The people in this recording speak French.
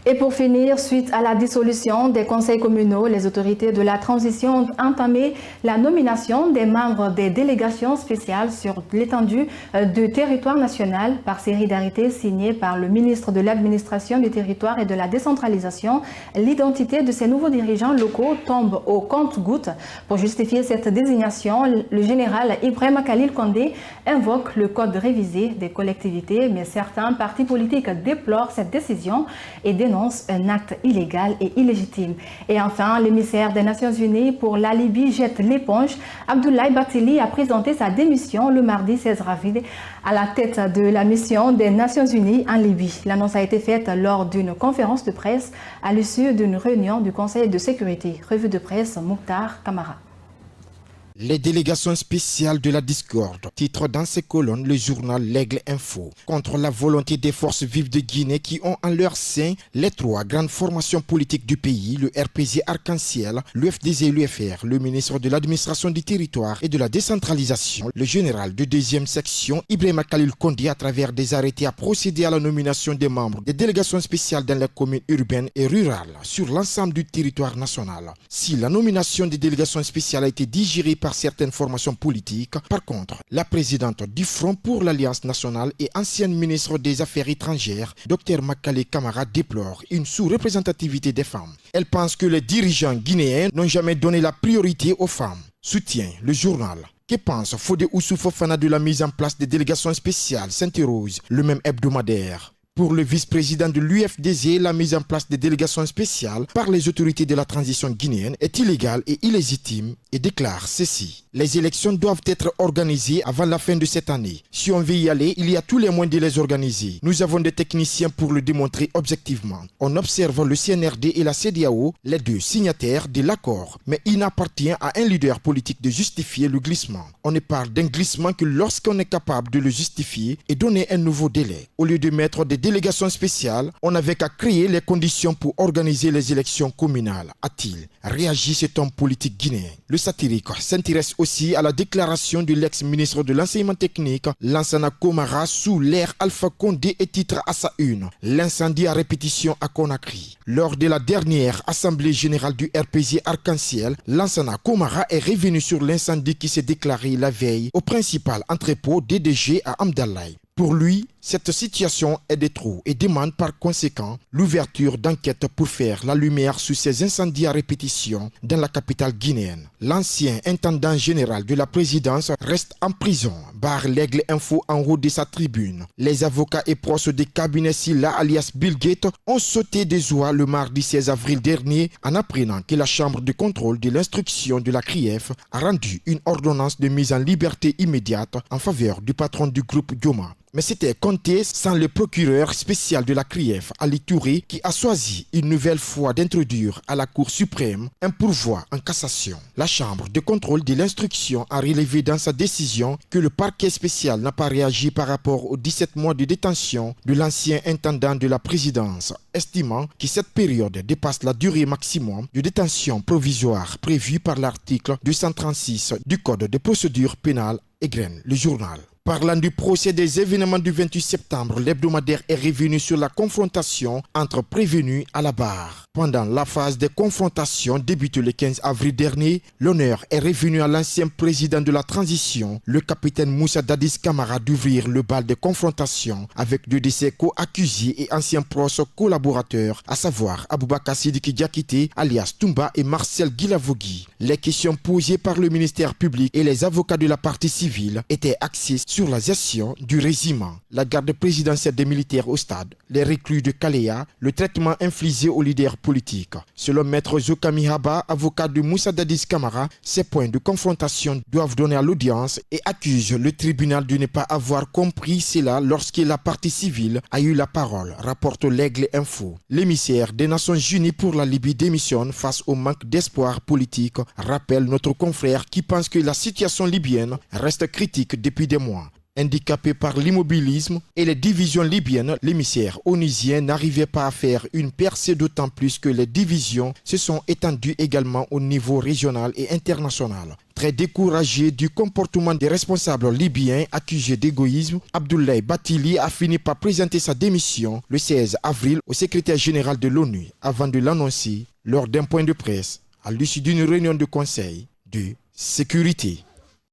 Et pour finir, suite à la dissolution des conseils communaux, les autorités de la transition ont entamé la nomination des membres des délégations spéciales sur l'étendue du territoire national par série d'arrêtés signés par le ministre de l'Administration du territoire et de la décentralisation. L'identité de ces nouveaux dirigeants locaux tombe au compte-gouttes. Pour justifier cette désignation, le général Ibrahima Khalil Condé invoque le code révisé des collectivités, mais certains partis politiques déplorent cette décision et dénonce un acte illégal et illégitime. Et enfin, l'émissaire des Nations Unies pour la Libye jette l'éponge. Abdoulaye Bathily a présenté sa démission le mardi 16 avril à la tête de la mission des Nations Unies en Libye. L'annonce a été faite lors d'une conférence de presse à l'issue d'une réunion du Conseil de sécurité. Revue de presse, Mokhtar Kamara. Les délégations spéciales de la discorde, titre dans ces colonnes le journal L'Aigle Info, contre la volonté des forces vives de Guinée qui ont en leur sein les trois grandes formations politiques du pays, le RPG Arc-en-Ciel, l'UFDG et l'UFR, le ministre de l'Administration du territoire et de la décentralisation, le général de 2e section, Ibrahima Khalil Condé, à travers des arrêtés a procédé à la nomination des membres des délégations spéciales dans les communes urbaines et rurales sur l'ensemble du territoire national. Si la nomination des délégations spéciales a été digérée par certaines formations politiques. Par contre, la présidente du Front pour l'Alliance nationale et ancienne ministre des Affaires étrangères, Dr Makale Camara, déplore une sous-représentativité des femmes. Elle pense que les dirigeants guinéens n'ont jamais donné la priorité aux femmes. Soutient le journal. Que pense Fodé Oussou Fofana de la mise en place des délégations spéciales, s'interroge le même hebdomadaire. Pour le vice-président de l'UFDG, la mise en place des délégations spéciales par les autorités de la transition guinéenne est illégale et illégitime et déclare ceci. Les élections doivent être organisées avant la fin de cette année. Si on veut y aller, il y a tous les moyens de les organiser. Nous avons des techniciens pour le démontrer objectivement. On observe le CNRD et la CEDEAO, les deux signataires de l'accord. Mais il n'appartient à un leader politique de justifier le glissement. On ne parle d'un glissement que lorsqu'on est capable de le justifier et donner un nouveau délai. Au lieu de mettre des délégations spéciales, on n'avait qu'à créer les conditions pour organiser les élections communales, a-t-il réagi cet homme politique guinéen. Le satirique s'intéresse aussi à la déclaration de l'ex-ministre de l'enseignement technique, Lansana Komara, sous l'ère Alpha Condé et titre à sa une. L'incendie à répétition à Conakry. Lors de la dernière assemblée générale du RPG Arc-en-Ciel, Lansana Komara est revenu sur l'incendie qui s'est déclaré la veille au principal entrepôt DDG à Amdalaï. Pour lui, cette situation est de trop et demande par conséquent l'ouverture d'enquêtes pour faire la lumière sur ces incendies à répétition dans la capitale guinéenne. L'ancien intendant général de la présidence reste en prison, barre l'Aigle Info en haut de sa tribune. Les avocats et proches des cabinets Silla alias Bill Gates ont sauté de joie le mardi 16 avril dernier en apprenant que la chambre de contrôle de l'instruction de la CRIEF a rendu une ordonnance de mise en liberté immédiate en faveur du patron du groupe Dioma. Mais c'était compté sans le procureur spécial de la CRIEF, Ali Touré, qui a choisi une nouvelle fois d'introduire à la Cour suprême un pourvoi en cassation. La Chambre de contrôle de l'instruction a relevé dans sa décision que le parquet spécial n'a pas réagi par rapport aux 17 mois de détention de l'ancien intendant de la présidence, estimant que cette période dépasse la durée maximum de détention provisoire prévue par l'article 236 du Code de procédure pénale. Égrène le journal. Parlant du procès des événements du 28 septembre, l'hebdomadaire est revenu sur la confrontation entre prévenus à la barre. Pendant la phase de confrontation débutée le 15 avril dernier, l'honneur est revenu à l'ancien président de la transition, le capitaine Moussa Dadis Camara, d'ouvrir le bal de confrontation avec deux de ses co-accusés et anciens proches collaborateurs, à savoir Aboubakar Sidiki Diakité, alias Toumba, et Marcel Guilavogui. Les questions posées par le ministère public et les avocats de la partie civile étaient axées sur la gestion du régiment, la garde présidentielle des militaires au stade, les recrues de Kaléa, le traitement infligé aux leaders politiques. Selon Maître Zokami Haba, avocat de Moussa Dadis Camara, ces points de confrontation doivent donner à l'audience et accusent le tribunal de ne pas avoir compris cela lorsque la partie civile a eu la parole, rapporte l'Aigle Info. L'émissaire des Nations Unies pour la Libye démissionne face au manque d'espoir politique, rappelle notre confrère qui pense que la situation libyenne reste critique depuis des mois. Handicapé par l'immobilisme et les divisions libyennes, l'émissaire onusien n'arrivait pas à faire une percée, d'autant plus que les divisions se sont étendues également au niveau régional et international. Très découragé du comportement des responsables libyens accusés d'égoïsme, Abdoulaye Bathily a fini par présenter sa démission le 16 avril au secrétaire général de l'ONU avant de l'annoncer lors d'un point de presse à l'issue d'une réunion de conseil de sécurité.